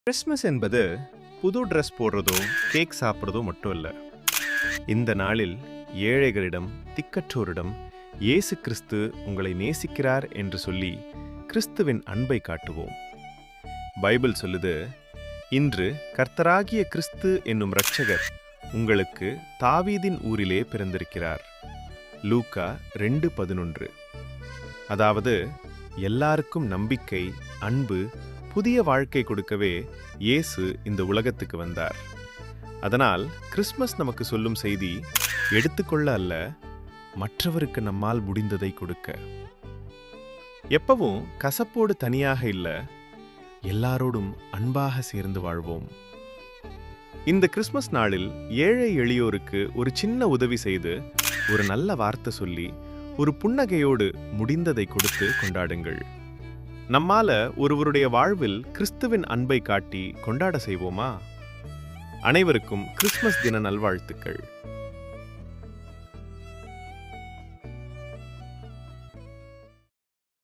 Christmas என்பது புது dress போடுறதோ cake சாப்பிட்றதோ மட்டும் இல்லை. இந்த நாளில் ஏழைகளிடம் திக்கற்றோரிடம் இயேசு கிறிஸ்து உங்களை நேசிக்கிறார் என்று சொல்லி கிறிஸ்துவின் அன்பை காட்டுவோம். பைபிள் சொல்லுது, இன்று கர்த்தராகிய கிறிஸ்து என்னும் இரட்சகர் உங்களுக்கு தாவீதின் ஊரிலே பிறந்திருக்கிறார். லூக்கா 2:11. அதாவது எல்லாருக்கும் நம்பிக்கை, அன்பு, புதிய வாழ்க்கை கொடுக்கவே இயேசு இந்த உலகத்துக்கு வந்தார். அதனால் கிறிஸ்மஸ் நமக்கு சொல்லும் செய்தி, எடுத்துக்கொள்ள அல்ல, மற்றவருக்கு நம்மால் முடிந்ததை கொடுக்க. எப்பவும் கசப்போடு தனியாக இல்லை, எல்லாரோடும் அன்பாக சேர்ந்து வாழ்வோம். இந்த கிறிஸ்மஸ் நாளில் ஏழை எளியோருக்கு ஒரு சின்ன உதவி செய்து, ஒரு நல்ல வார்த்தை சொல்லி, ஒரு புன்னகையோடு முடிந்ததை கொடுத்து கொண்டாடுங்கள். நம்மால ஒருவருடைய வாழ்வில் கிறிஸ்துவின் அன்பை காட்டி கொண்டாட செய்வோமா? அனைவருக்கும் கிறிஸ்மஸ் தின நல்வாழ்த்துக்கள்.